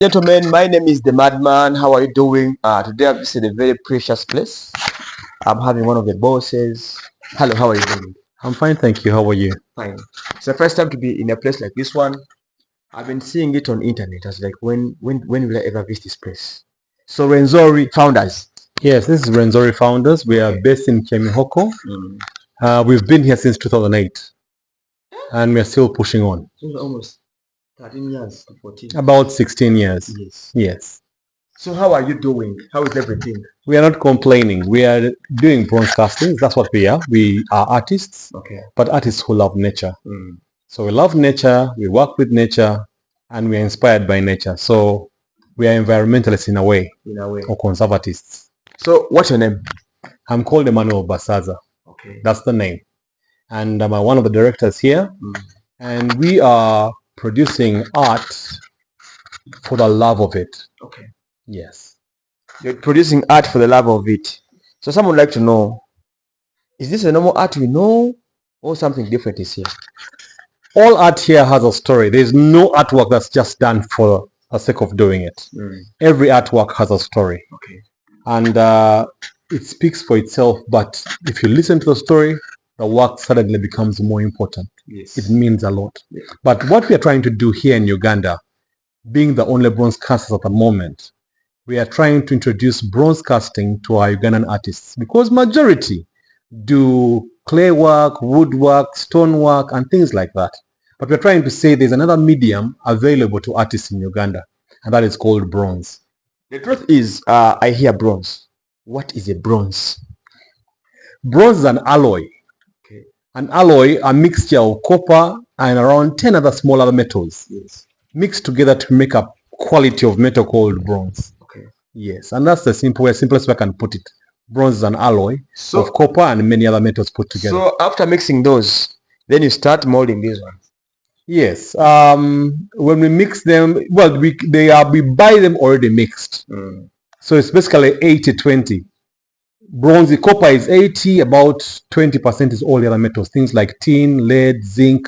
Gentlemen, my name is the Madman. How are you doing? Today I've visited a very precious place. I'm having one of the bosses. Hello, how are you doing? I'm fine, thank you. How are you? Fine. It's the first time to be in a place like this one. I've been seeing it on internet. I was like, when will I ever visit this place? So Renzori founders. Yes, this is Renzori Founders. We are based in Chemihoko. We've been here since 2008 and we are still pushing on. Almost 13 years to 14. About 16 years. Yes. So how are you doing? How is everything? We are not complaining. We are doing bronze castings. That's what we are. We are artists, but artists who love nature. So we love nature, we work with nature, and we are inspired by nature. So we are environmentalists in a way, or conservatists. So what's your name? I'm called Emmanuel Basaza. That's the name. And I'm one of the directors here. And we are producing art for the love of it. Yes. You're producing art for the love of it. So someone would like to know, is this a normal art we know or something different is here? All art here has a story. There's no artwork that's just done for the sake of doing it. Every artwork has a story. And it speaks for itself, but if you listen to the story, the work suddenly becomes more important. It means a lot. But what we are trying to do here in Uganda, being the only bronze casters at the moment, we are trying to introduce bronze casting to our Ugandan artists because majority do clay work, woodwork, stonework, and things like that. But we're trying to say there's another medium available to artists in Uganda, and that is called bronze. The truth is, I hear bronze. What is a bronze? Bronze is an alloy. An alloy, a mixture of copper and around 10 other small other metals mixed together to make a quality of metal called bronze. Yes, and that's the simplest way I can put it. Bronze is an alloy of copper and many other metals put together. So after mixing those, then you start molding these ones. Yes. When we mix them, well, we buy them already mixed. So it's basically 80-20. Bronze, copper is 80, about 20% is all the other metals. Things like tin, lead, zinc.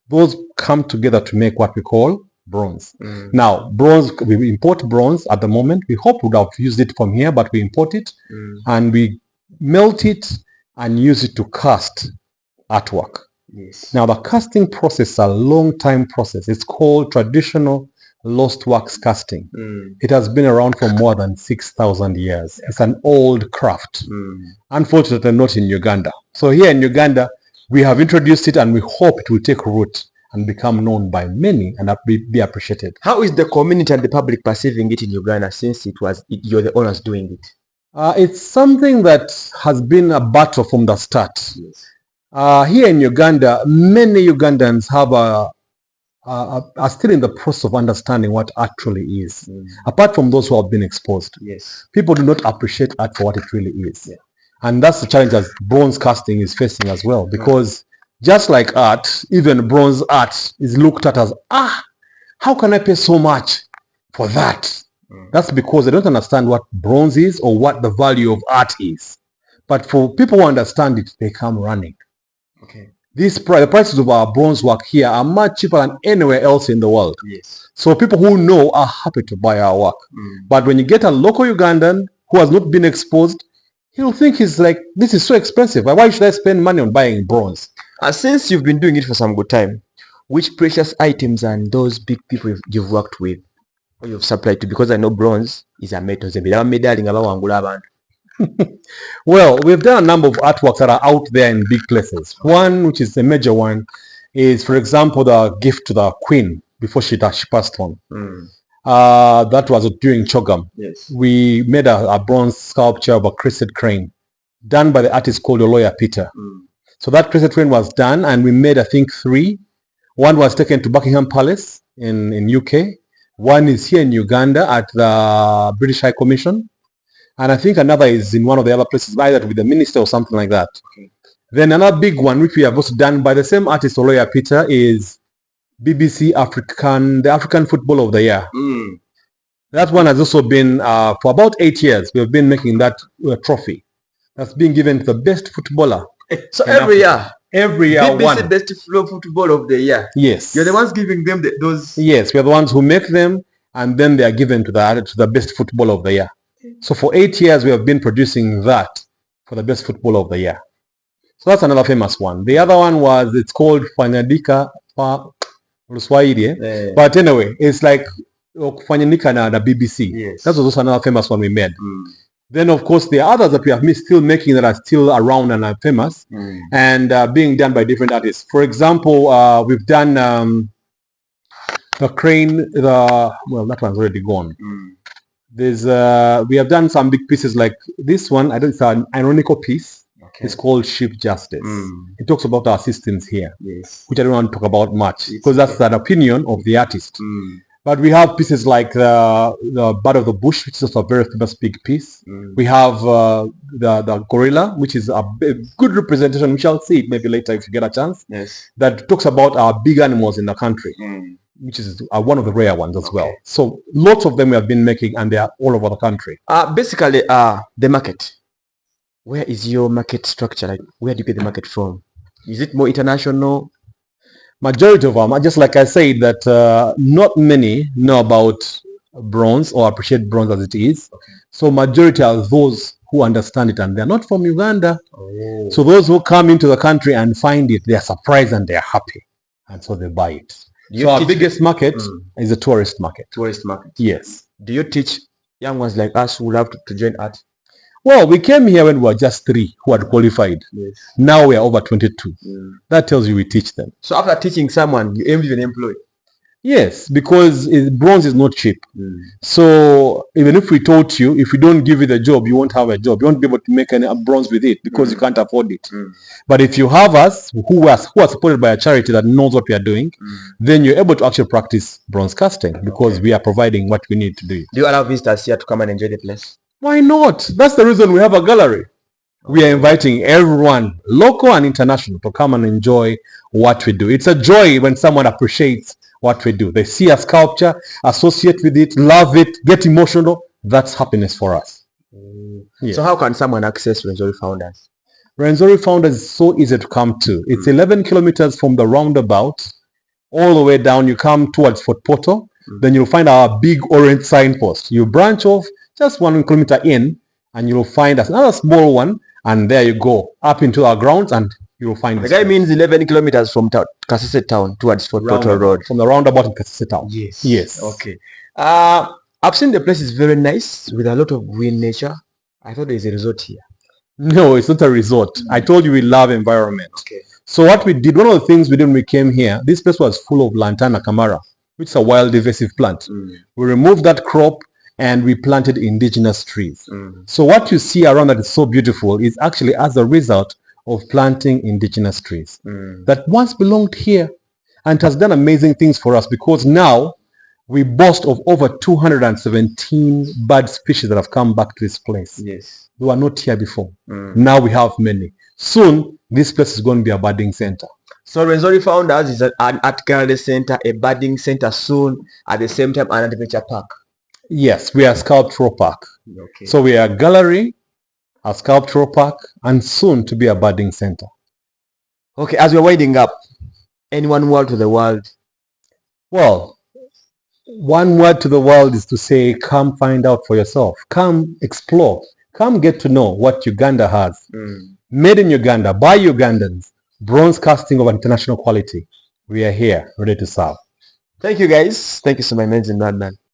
Those come together to make what we call bronze. Now, bronze, we import bronze at the moment. We hope we would have used it from here, but we import it and we melt it and use it to cast artwork. Now, the casting process is a long time process. It's called traditional lost wax casting. It has been around for more than 6,000 years. It's an old craft. Unfortunately, not in Uganda. So here in Uganda, we have introduced it and we hope it will take root and become known by many and be appreciated. How is the community and the public perceiving it in Uganda since you're the owners doing it? It's something that has been a battle from the start. Here in Uganda, many Ugandans are still in the process of understanding what actually is. Apart from those who have been exposed, people do not appreciate art for what it really is. And that's the challenge that bronze casting is facing as well, because just like art, even bronze art is looked at as, how can I pay so much for that? That's because they don't understand what bronze is or what the value of art is. But for people who understand it, they come running. The prices of our bronze work here are much cheaper than anywhere else in the world. So people who know are happy to buy our work. But when you get a local Ugandan who has not been exposed, he'll think he's like, this is so expensive. Why should I spend money on buying bronze? Since you've been doing it for some good time, which precious items and those big people you've worked with or you've supplied to? Because I know bronze is a metal. Well, we've done a number of artworks that are out there in big places. One, which is a major one, is, for example, the gift to the Queen before she passed on. That was during Chogam. We made a bronze sculpture of a crested crane done by the artist called Lawyer Peter. So that crested crane was done and we made, I think, 3. One was taken to Buckingham Palace in UK. One is here in Uganda at the British High Commission. And I think another is in one of the other places, either with the minister or something like that. Then another big one, which we have also done by the same artist, Lawyer Peter, is BBC the African Football of the Year. That one has also been, for about 8 years, we have been making that trophy. That's being given to the best footballer. So every year? Every year, BBC Best Football of the Year. Yes. You're the ones giving them those. Yes, we are the ones who make them, and then they are given to the best footballer of the year. So for 8 years, we have been producing that for the best footballer of the year. So that's another famous one. The other one it's called Fanyadika Swahili. But anyway, it's like Fanyadika na BBC. Yes. That was also another famous one we made. Then, of course, there are others that we are still making that are still around and are famous and being done by different artists. For example, we've done the crane, that one's already gone. We have done some big pieces like this one. I don't. It's an ironical piece. Okay. It's called Chief Justice. It talks about our systems here, which I don't want to talk about much because that's an opinion of the artist. But we have pieces like the Bird of the Bush, which is also a very famous big piece. We have the Gorilla, which is a good representation. We shall see it maybe later if you get a chance. Yes. That talks about our big animals in the country. Which is one of the rare ones as well. So lots of them we have been making, and they are all over the country. Basically, the market. Where is your market structure? Like, where do you get the market from? Is it more international? Majority of them, just like I said, that not many know about bronze or appreciate bronze as it is. So majority are those who understand it, and they're not from Uganda. So those who come into the country and find it, they are surprised and they are happy, and so they buy it. So our biggest market is the tourist market. Tourist market. Yes. Do you teach young ones like us who love to join art? Well, we came here when we were just 3 who had qualified. Now we are over 22. That tells you we teach them. So after teaching someone, you aim to even employ? Yes, because bronze is not cheap. So even if we taught you, if we don't give you the job, you won't have a job. You won't be able to make any bronze with it because you can't afford it. But if you have us who are supported by a charity that knows what we are doing, then you're able to actually practice bronze casting because we are providing what we need to do. Do you allow visitors here to come and enjoy the place? Why not? That's the reason we have a gallery. We are inviting everyone, local and international, to come and enjoy what we do. It's a joy when someone appreciates what we do. They see a sculpture, associate with it, love it, get emotional. That's happiness for us. So how can someone access Rwenzori Founders? Rwenzori Founders is so easy to come to. It's 11 kilometers from the roundabout all the way down. You come towards Fort Portal, then you'll find our big orange signpost. You branch off just 1 kilometer in, and you'll find us another small one, and there you go up into our grounds, and you'll find the guy means 11 kilometers from Kasese town towards Fort Portal Road. From the roundabout in Kasese town. Yes. Okay. I've seen the place is very nice with a lot of green nature. I thought there's a resort here. No, it's not a resort. I told you we love environment. So what we did, one of the things we did when we came here, this place was full of lantana camara, which is a wild invasive plant. We removed that crop and we planted indigenous trees. So what you see around that is so beautiful is actually as a result of planting indigenous trees that once belonged here, and it has done amazing things for us because now we boast of over 217 bird species that have come back to this place. They were not here before. Now we have many. Soon, this place is going to be a birding center. So Rwenzori Founders is an art gallery center, a birding center soon, at the same time an adventure park. Yes, we are a sculptural park. So we are a gallery, a sculptural park, and soon to be a birding center. Okay, as we're winding up, any one word to the world? Well, one word to the world is to say, come find out for yourself. Come explore. Come get to know what Uganda has. Made in Uganda, by Ugandans, bronze casting of international quality. We are here, ready to serve. Thank you, guys. Thank you so much, amazing man.